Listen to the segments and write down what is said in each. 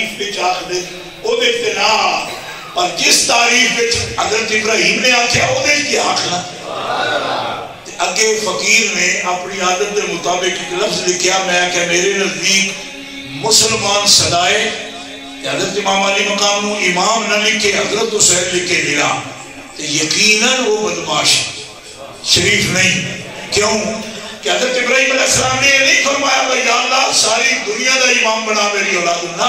تعریف وچ آکھ دے او دے نا پر جس تعریف وچ حضرت ابراہیم نے آکھیا او دے کی آکھنا اگے فقیر نے اپنی عادت کے مطابق ایک لفظ لکھیا میں کہ میرے نزدیک مسلمان صدائے حضرت امام علی مقام نو امام نہ لکھے حضرت حسین لکھے دلا یقیناً وہ بدماش شریف نہیں کیوں کہ حضرت ابراہیم علیہ السلام نے یہ نہیں فرمایا بھائی یا اللہ ساری دنیا دا امام بنا میری اولاد نہ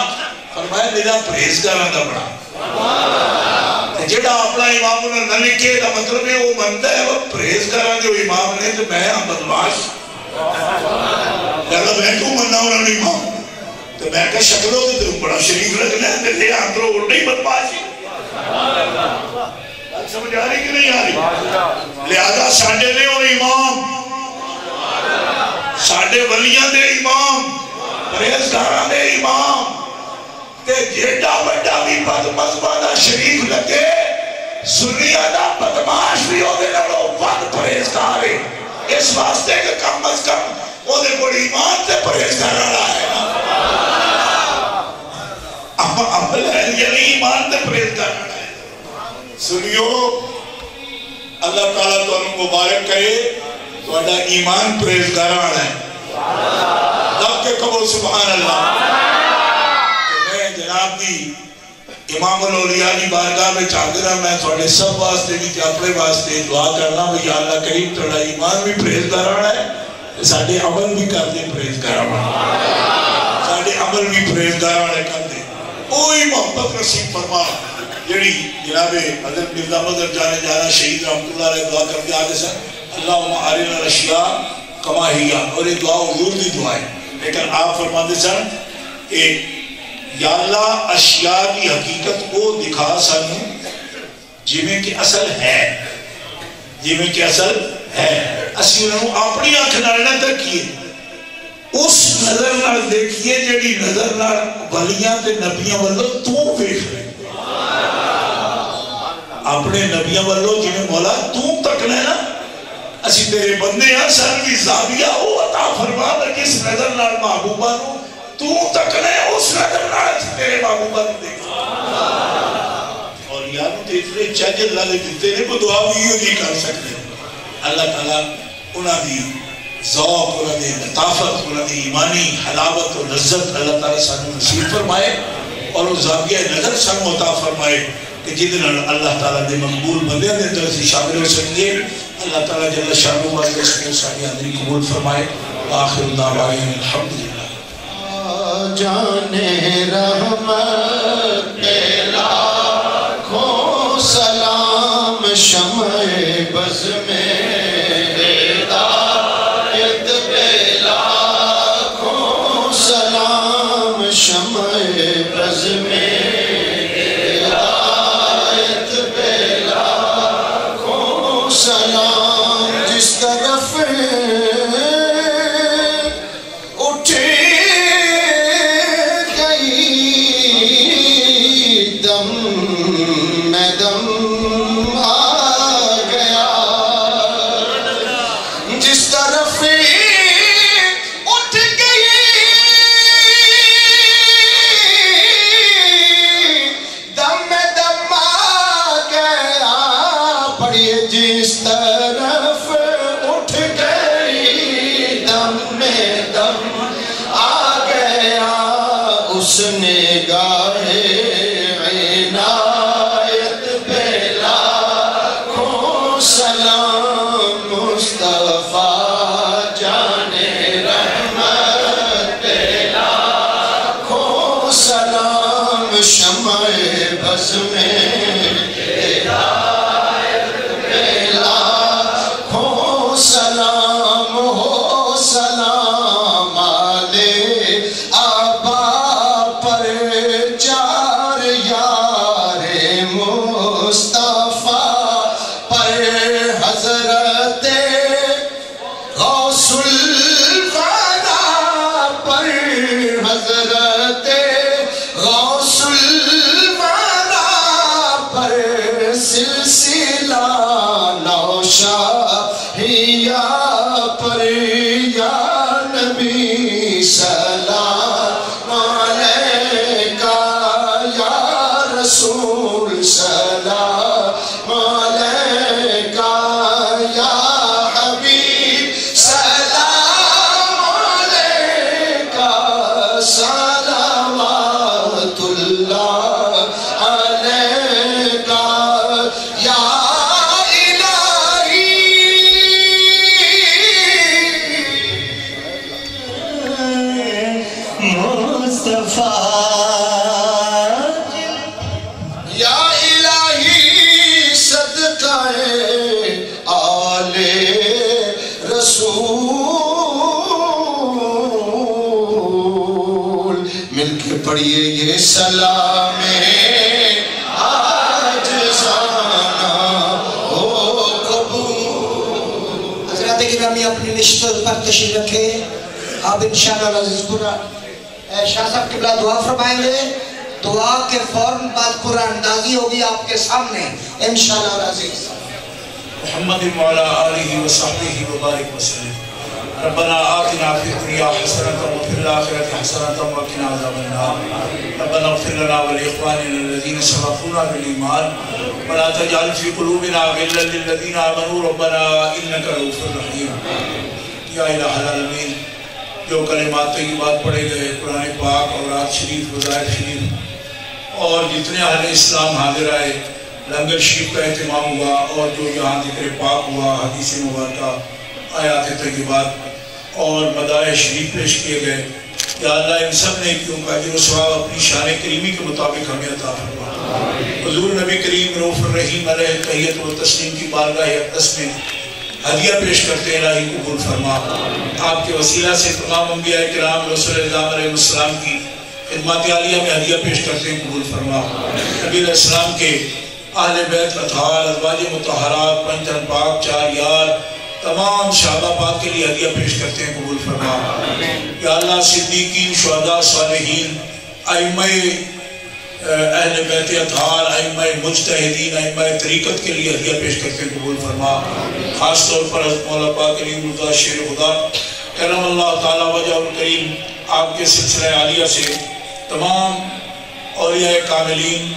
فرمایا میرا پرہیزگاراں دا بنا جڑا اپنا امام نہ لکھے دا مطلب ہے وہ بنتا ہے وہ پرہیزگاراں جو امام نے تو میں ہم بدماش لگا میں کیوں مننا انہوں نے امام تو میں کہا شکلوں کے تو بڑا شریف لگنا ہے میرے اندروں اٹھنے ہی بدماش سمجھ آ رہی کہ نہیں آ رہی لہذا ساڑھے نے وہ امام ساڑھے ولیاں دے امام پرہیزگاراں دے امام تے جیڑا بڑا بھی بدمزبانہ شریف لگے سنیہ دا بدماش بھی ہو دے لڑو بد پرہیزگار ہے اس واسطے کہ کم از کم وہ دے کوئی ایمان تے پرہیزگار رہا ہے عمل ہے یعنی ایمان تے پرہیزگار رہا ہے سنیو اللہ تعالیٰ تو انہوں مبارک کہے تو اڈا ایمان پرہیزگار رہا ہے لب کے قبول سبحان اللہ جناب دی امام الولیاء دی بارگاہ میں چاہدرہ میں تھوڑے سب واسطے بھی اپنے واسطے دعا کرنا ہوں یا اللہ کریم تھوڑا ایمان بھی پرہیزگاراں ہے ساڑھے عمل بھی کر دے پرہیزگاراں ساڑھے عمل بھی پرہیزگاراں کر دے کوئی محبت نصیب فرما جڑی جناب حضرت مرزا مظہر جانے جانا شہید رحمت اللہ علیہ دعا کر دے آگے سن اللہم ارنا الاشیاء کما ہی اور یہ دعا حضور دی دعا ہے لیکن آپ فرما دے سن کہ یا اللہ اشیاء کی حقیقت کو دکھا سنوں جمیں کہ اصل ہے جمیں کہ اصل ہے اسی انہوں اپنی آنکھ نالنا تک کیے اس نظر نال دیکھئے جڑی نظر نال ولیاں تے نبیاں والو تو بیٹھ رہے اپنے نبیاں والو جنہیں مولا تو تکنا ہے نا اسی تیرے بندے ہیں سر کی زاویہ ہو عطا فرما در کس نظر نال محبوبہ نو تو تکنے اس نظر نال تیرے محبوبہ نو دیکھ اور یادو تے اتنے چاہجے اللہ نے دیتے نے کو دعا بھی یہ نہیں کر سکتے اللہ تعالیٰ انہاں دی ذوق انہاں دی لطافت انہاں دی ایمانی حلاوت و لذت اللہ تعالیٰ سانو نصیب فرمائے اور وہ زاویہ نظر سانو عطا فرمائے کہ جدن اللہ تعالیٰ دے مقبول بندے دے اندر سے شامل ہو سکتے اللہ تعالیٰ جل شانو والے اس کو ساری حاضری قبول فرمائے آخر دعوانا الحمدللہ جانے رحمت لاکھوں سلام شمع بز میں ہدایت پہ لاکھوں سلام شمع بز میں آبا پر چار پڑھیے یہ سلام عاجزانہ ہو قبول۔ حضرات گرامی اپنی نشستوں پر تشریف رکھے۔ اب انشاءاللہ العزیز قرآن شاہ صاحب قبلہ دعا فرمائیں گے، دعا کے فوراً بعد قرآن اندازی ہوگی آپ کے سامنے انشاءاللہ العزیز۔ محمد وعلى آلہ وصحبہ وبارک وسلم۔ ربنا آتنا فی الدنیا حسنۃ وفی الآخرۃ حسنۃ وقنا عذاب النار۔ ربنا اغفر لنا ولإخواننا الذین سبقونا بالایمان ولا تجعل فی قلوبنا غلا للذین آمنوا ربنا انک رؤوف رحیم۔ یا الہ العالمین، جو کلمات طیبات پڑھے گئے قرآن پاک اور آیات شریف وظائف شریف اور جتنے اہل اسلام حاضر آئے، لنگر شریف کا اہتمام ہوا اور جو یہاں ذکر پاک ہوا، حدیث مبارکہ، آیات طیبات اور مدائح شریف پیش کیے گئے، یا اللہ ان سب نیکیوں کا اجر و ثواب اپنی شان کریمی کے مطابق ہمیں عطا فرما۔ حضور نبی کریم رؤوف الرحیم علیہ تحیت و تسلیم کی بارگاہ اقدس میں ہدیہ پیش کرتے الہی قبول فرما۔ آپ کے وسیلہ سے تمام انبیاء کرام رسول اللہ علیہ السلام کی خدمات عالیہ میں ہدیہ پیش کرتے ہیں قبول فرما۔ نبی علیہ السلام کے اہل بیت اطہار، ازواج مطہرات، پنجتن پاک، چار یار، تمام صحابہ پاک کے لیے ہدیہ پیش کرتے ہیں قبول فرما۔ یا اللہ صدیقین، شہداء، صالحین، ائمہ اہل بیت اطہار، ائمہ مجتہدین، ائمہ طریقت کے لیے ہدیہ پیش کرتے ہیں قبول فرما۔ خاص طور پر حضرت مولا پاک کریم اللہ شیر خدا کرم اللہ تعالیٰ وجہ الکریم آپ کے سلسلہ عالیہ سے تمام اولیاء کاملین،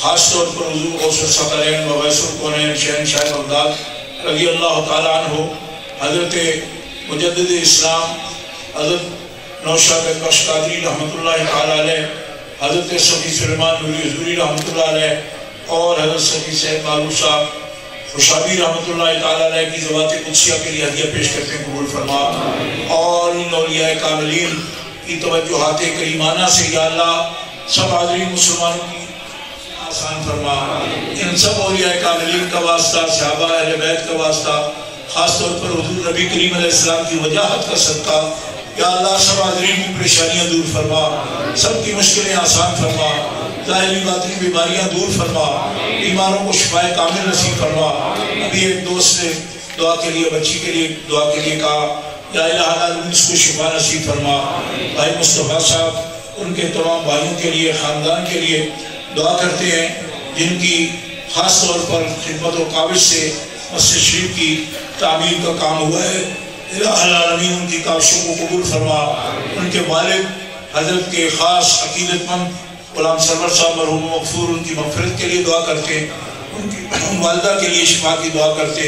خاص طور پر حضور غوث الثقلین و غیث الکونین شہنشاہ بغداد رضی اللہ تعالیٰ عنہ، حضرت مجدد اسلام حضرت نوشہ بخش قادری رحمۃ اللہ تعالیٰ علیہ، حضرت صفی سلیمان نوری حضوری رحمۃ اللہ علیہ اور حضرت صفی سید معروف صاحب خوشابی رحمۃ اللہ تعالیٰ علیہ کی ذوات قدسیہ کے لیے ہدیہ پیش کرتے ہیں قبول فرما۔ اور ان اولیاء کاملین کی توجہات کریمانہ سے یا اللہ سب حاضرین مسلمانوں کی آسان فرما۔ ان سب اولیاء کاملین کا واسطہ، صحابہ اہل بیت کا واسطہ، خاص طور پر حضور نبی کریم علیہ السلام کی وجاہت کا صدقہ یا اللہ سب حاضرین کی پریشانیاں دور فرما، سب کی مشکلیں آسان فرما، ظاہری باطنی بیماریاں دور فرما، بیماروں کو شفائے کامل نصیب فرما۔ ابھی ایک دوست نے دعا کے لیے، بچی کے لیے دعا کے لیے کہا، یا الہ العالمین اس کو شفا نصیب فرما۔ بھائی مصطفیٰ صاحب ان کے تمام بھائیوں کے لیے، خاندان کے لیے دعا کرتے ہیں جن کی خاص طور پر خدمت و کاوش سے مسجد شریف کی تعمیر کا کام ہوا ہے۔ الہ العالمین ان کی کاوشوں کو قبول فرما۔ ان کے والد حضرت کے خاص عقیدت مند غلام سرور صاحب مرحوم مغفور، ان کی مغفرت کے لیے دعا کرتے، ان کی والدہ کے لیے شفا کی دعا کرتے۔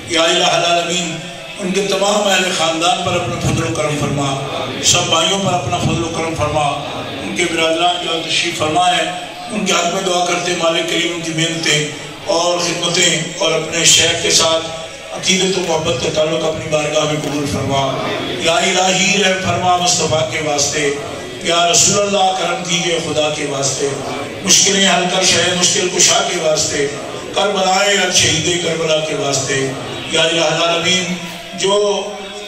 یا الہ العالمین ان کے تمام اہل خاندان پر اپنا فضل و کرم فرما، سب بھائیوں پر اپنا فضل و کرم فرما۔ ان کے برادران جو تشریف فرما ہے ان کے حق میں دعا کرتے، مالک کریم ان کی محنتیں اور خدمتیں اور اپنے شیخ کے ساتھ عقیدت و محبت کا تعلق اپنی بارگاہ میں قبول فرما۔ یا الہی رحم فرما مصطفیٰ کے واسطے، یا رسول اللہ کرم کیجئے خدا کے واسطے، مشکلیں حل کر شہ مشکل کشا کے واسطے، کربلائے رب شہید کربلا کے واسطے۔ یا الہ العالمین جو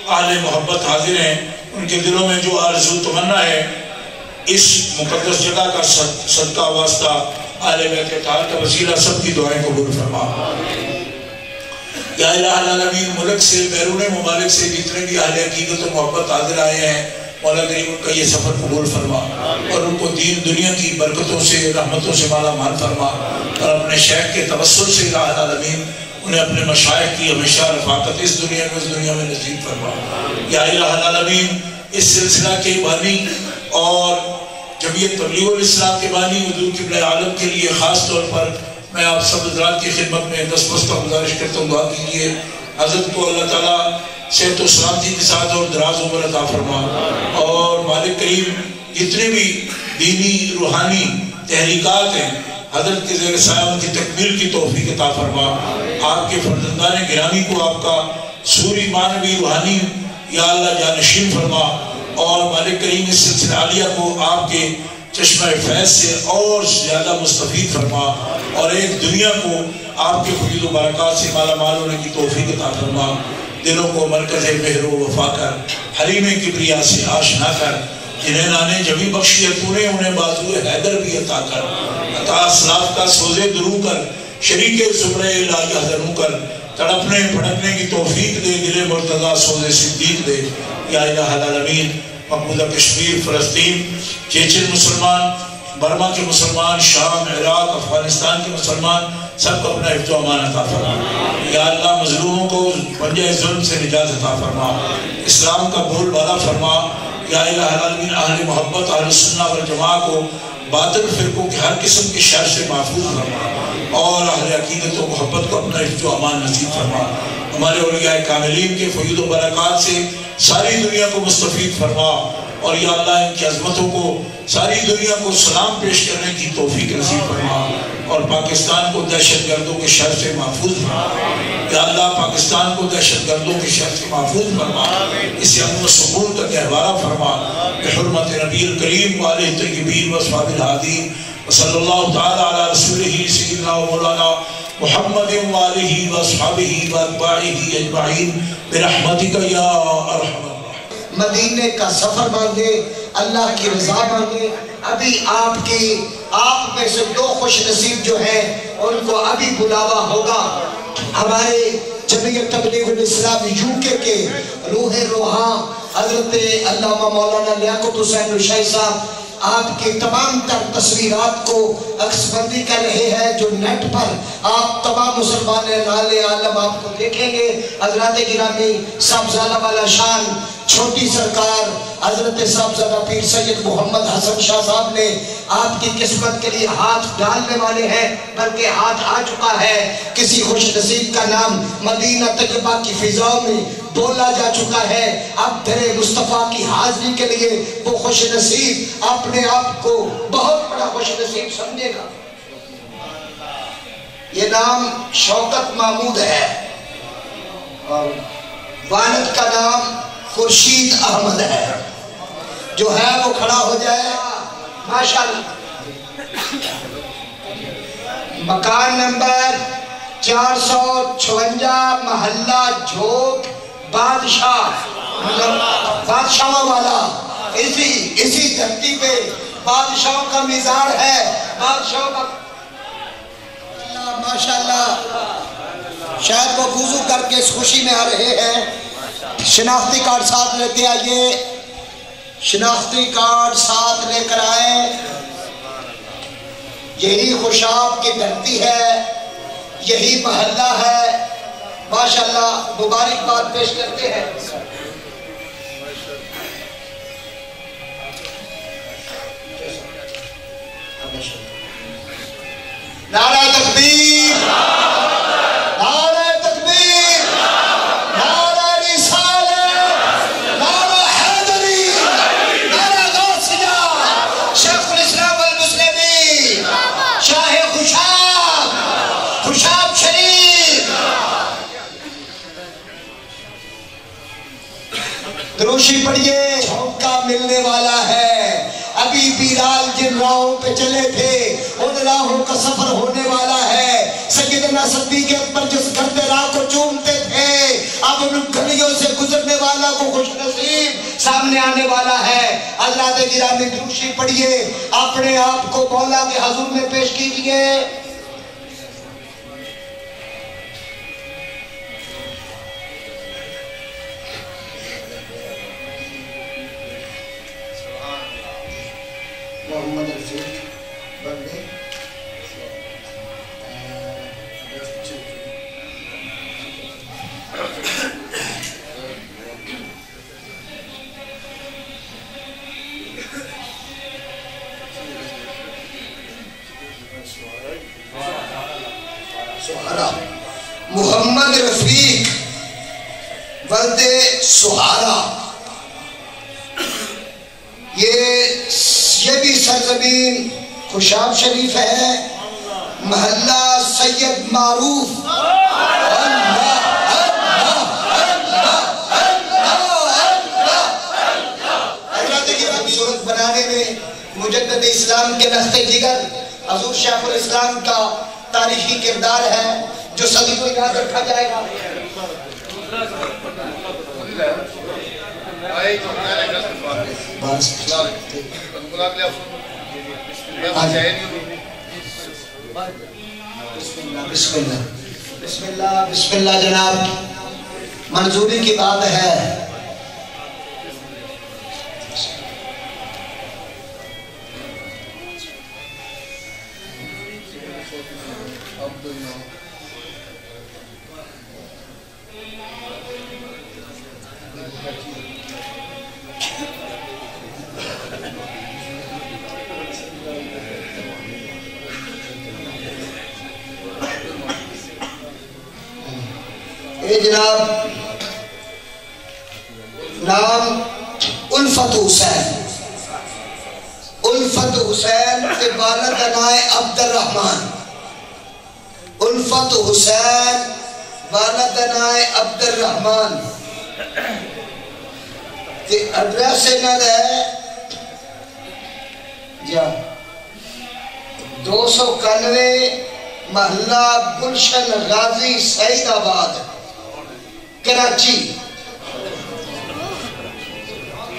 اہل محبت حاضر ہیں ان کے دلوں میں جو آرزو تمنا ہے اس مقدس جگہ کا صدقہ واسطہ اہل بیت اطہار کا وسیلہ سب کی دعائیں قبول فرما۔ یا الہ العالمین ملک سے بیرون ممالک سے جتنے بھی اہل عقیدت و محبت حاضر آئے ہیں مولا کریم ان کا یہ سفر قبول فرما اور ان کو دین دنیا کی برکتوں سے رحمتوں سے مالا مال فرما، اور اپنے شیخ کے توسل سے الہ العالمین انہیں اپنے مشائخ کی ہمیشہ رفاقت اس دنیا میں اس دنیا میں نصیب فرما۔ یا الہ العالمین اس سلسلہ کے بانی اور جمعیت تبلیغ الاسلام کے بانی حضور قبلہ عالم کے لیے خاص طور پر میں آپ سب حضرات کی خدمت میں دست گزارش کرتا ہوں، دعا کیجیے حضرت کو اللہ تعالیٰ صحت و سلامتی کے ساتھ اور دراز عمر عطا فرما، اور مالک کریم جتنے بھی دینی روحانی تحریکات ہیں حضرت کے زیر سایہ ان کی تکمیل کی توفیق عطا فرما۔ آپ کے فرزندان گرامی کو آپ کا سوری معنوی روحانی یا اللہ جانشین فرما، اور مالک کریم اس سلسلہ عالیہ کو آپ کے چشمہ فیض سے اور زیادہ مستفید فرما، اور ایک دنیا کو آپ کے فضل و برکات سے مالا مال ہونے کی توفیق عطا فرما۔ دلوں کو مرکز مہر و وفا کر، حریم کبریا سے آشنا کر، جنہیں نانے جبھی بخشی تو نے انہیں بازو حیدر بھی عطا کر، عطا اسلاف کا سوزے درو کر، شریک زمرے الہی حضروں کر، تڑپنے پھڑکنے کی توفیق دے، دل مرتضیٰ سوزے صدیق دے یا الہ العالمین۔ مقبوضہ کشمیر، فلسطین، چیچن مسلمان، برما کے مسلمان، شام، عراق، افغانستان کے مسلمان سب کو اپنا حفظ و امان عطا فرما یا اللہ، مظلوموں کو پنجہ ظلم سے نجات عطا فرما، اسلام کا بول بالا فرما یا الہ العالمین۔ اہل محبت، اہل سنہ والجماعہ کو باطل فرقوں کے ہر قسم کے شر سے محفوظ فرما اور اہل عقیدت و محبت کو اپنا حفظ و امان نصیب فرما۔ ہمارے اولیاء کاملین کے فیض و برکات سے ساری دنیا کو مستفید فرما اور یا اللہ ان کی عظمتوں کو ساری دنیا کو سلام پیش کرنے کی توفیق نصیب فرما اور پاکستان کو دہشت گردوں کے شر سے محفوظ فرما یا اللہ، پاکستان کو دہشت گردوں کے شر سے محفوظ فرما، اسے امن و سکون کا گہوارہ فرما بحرمت نبی الکریم وآلہ الطیبین واصحابہ الہادین وصلی اللہ تعالی علی رسولہ سیدنا و مولانا محمد وآلہ واصحابہ واتباعہ اجمعین برحمتک یا ارحم۔ مدینے کا سفر مانگے، اللہ کی رضا مانگے۔ ابھی آپ میں سے دو خوش نصیب جو ہیں ان کو ابھی بلاوا ہوگا۔ ہمارے جمعیت تبلیغ الاسلام UK کے روح روحاں حضرت علامہ مولانا لیاقت حسین نشائی صاحب آپ کی تمام تر تصویرات کو عکس بندی کر رہے ہیں جو نیٹ پر آپ تمام مسلمان نالے عالم آپ کو دیکھیں گے۔ حضرات گرامی صاحبزادہ والا شان چھوٹی سرکار حضرت صاحبزادہ پیر سید محمد حسن شاہ صاحب نے آپ کی قسمت کے لیے ہاتھ ڈالنے والے ہیں، بلکہ ہاتھ آ چکا ہے۔ کسی خوش نصیب کا نام مدینہ طیبہ کی فضاؤں میں بولا جا چکا ہے۔ اب تیرے مصطفیٰ کی حاضری کے لیے وہ خوش نصیب اپنے آپ کو بہت بڑا خوش نصیب سمجھے گا۔ یہ نام شوکت محمود ہے اور والد کا نام خورشید احمد ہے۔ جو ہے وہ کھڑا ہو جائے ماشاءاللہ۔ مکان نمبر 456 محلہ جھوک بادشاہوں والا، اسی دھرتی پہ بادشاہوں کا مزار ہے، بادشاہوں کا ماشاءاللہ۔ شاید وہ وضو کر کے اس خوشی میں آ رہے ہیں۔ شناختی کارڈ ساتھ لیتے آئیے، شناختی کارڈ ساتھ لے کر آئیں۔ یہی خوشاب کی دھرتی ہے، یہی محلہ ہے۔ ماشاءاللہ مبارکباد پیش کرتے ہیں۔ نعرہ تکبیر، نعرہ تکبیر، نعرہ رسالت، نعرہ حیدری، نعرہ غوثیہ، شیخ الاسلام والمسلمین، شاہ خوشاب، خوشاب شریف۔ دروشی پڑھیے، جھونکا ملنے والا ہے۔ ابھی بیلال جن راہوں پہ چلے تھے ان راہوں کا سفر ہونے والا ہے۔ سیدنا صدیق اکبر جس گردے راہ کو چومتے تھے اب ان گلیوں سے گزرنے والا کو خوش نصیب سامنے آنے والا ہے۔ حضرات گرامی دروشی پڑھیے، اپنے آپ کو مولا کے حضور میں پیش کیجئے۔ محمد رفیق بندے محمد رفیق بندے سہارا، یہ بھی سرزمین خوشاب شریف ہے، محلہ سید معروف۔ حضرات گرامی صورت بنانے میں مجدد اسلام کے نقطۂ جگر حضور شیخ الاسلام کا تاریخی کردار ہے جو صدی کو یاد رکھا جائے گا۔ بس بسم اللہ بسم اللہ بسم اللہ جناب، منظوری کی بات ہے. اے جناب، نام الفت حسین، الفت حسین کے والد نائے عبد الرحمن، الفت حسین والد نائے عبد الرحمن کہ ایڈریس انہوں ہے جا 291 محلہ گلشن غازی سعید آباد کراچی،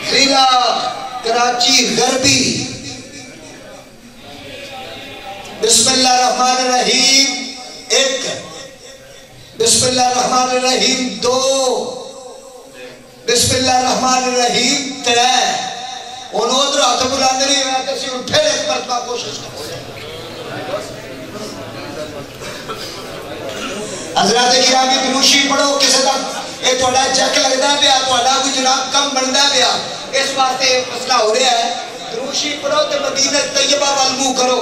ضلع کراچی غربی. بسم اللہ الرحمن الرحیم 1، بسم اللہ الرحمن الرحیم 2، بسم اللہ الرحمن الرحیم 3. انہوں ادھر ہاتھ بلاندے نہیں ہوئے کسی ان پھر ایک مرتبہ کوشش کرو. حضرات گرامی دروشی پڑھو، کسی تک یہ تھوڑا چیک لگتا پیا، تھوڑا کوئی جناب کم بنتا پیا، اس واسطے مسئلہ ہو رہا ہے. دروشی پڑھو تو مدینہ طیبہ والمو کرو.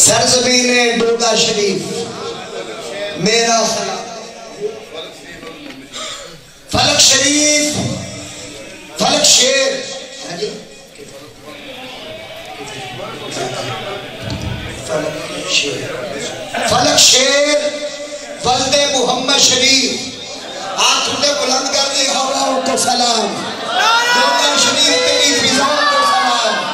سرزمین ڈوگا شریف میرا سلام، فلک شریف، فلک شیر، فلک شیر ولد محمد شریف. ہاتھ اٹھے بلند کر دی، ہوا کو سلام. ڈوگا شریف تیری فضاؤں کو سلام.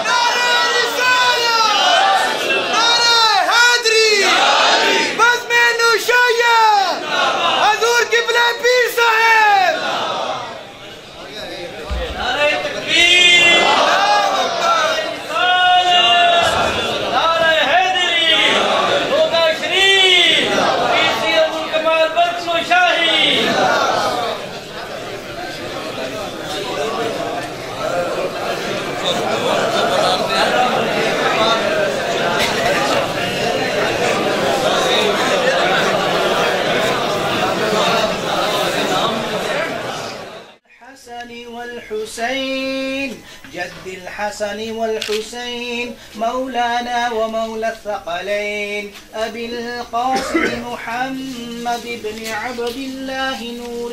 والحسين جد الحسن والحسين مولانا ومولى الثقلين أبي القاسم محمد بن عبد الله نور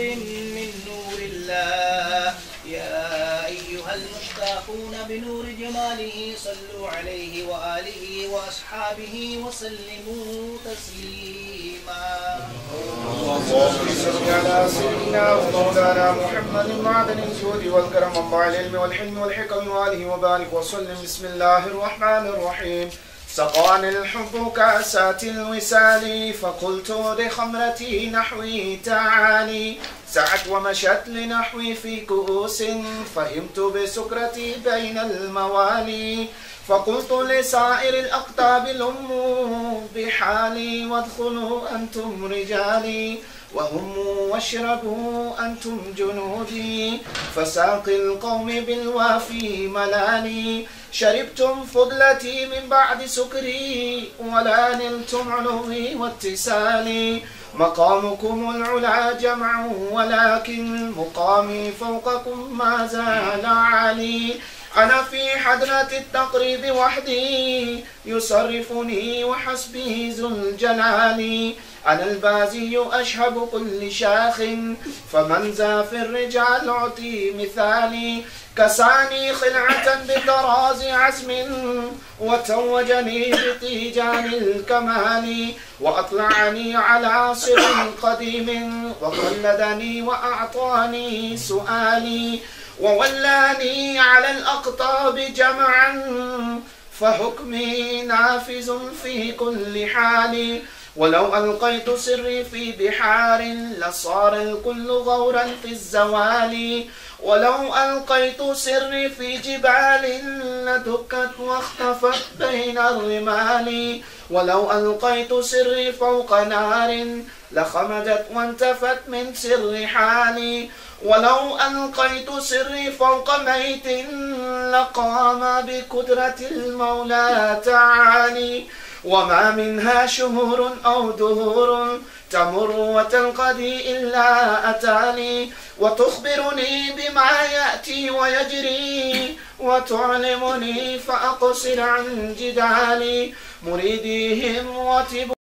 من نور الله. يا أيها المشتاقون بنور جماله صلوا عليه وآله وأصحابه وسلموا تسليما. اللهم صل على سيدنا ومولانا محمد معدن الجود والكرم منبع العلم والحلم والحكم وآله وبارك وسلم. بسم الله الرحمن الرحيم. سقاني الحب كأسات الوسال فقلت لخمرتي نحوي تعالي. سعت ومشت لنحوي في كؤوس فهمت بسكرتي بين الموالي. فقلت لسائر الأقطاب لموا بحالي وادخلوا أنتم رجالي وهموا واشربوا أنتم جنودي. فساقي القوم بالوافي ملاني. شربتم فضلتي من بعد سكري ولا نلتم علوي واتسالي. مقامكم العلا جمع ولكن مقامي فوقكم ما زال عالي. أنا في حضرة التقريب وحدي يصرفني وحسبي ذو الجلال. أنا البازي أشهب كل شاخ فمن ذا في الرجال أعطي مثالي. كساني خلعة بطراز عزم وتوجني بطيجان الكمال. وأطلعني على سر قديم وقلدني وأعطاني سؤالي. وولاني على الأقطاب جمعا فحكمي نافذ في كل حال. ولو ألقيت سري في بحار لصار الكل غورا في الزوال ولو ألقيت سري في جبال لدكت واختفت بين الرمال ولو ألقيت سري فوق نار لخمدت وانتفت من سر حالي ولو ألقيت سري فوق ميت لقام بقدرة المولى تعالي وما منها شهور أو دهور تمر وتنقضي إلا أتاني وتخبرني بما يأتي ويجري وتعلمني فأقصر عن جدالي مريديهم وتب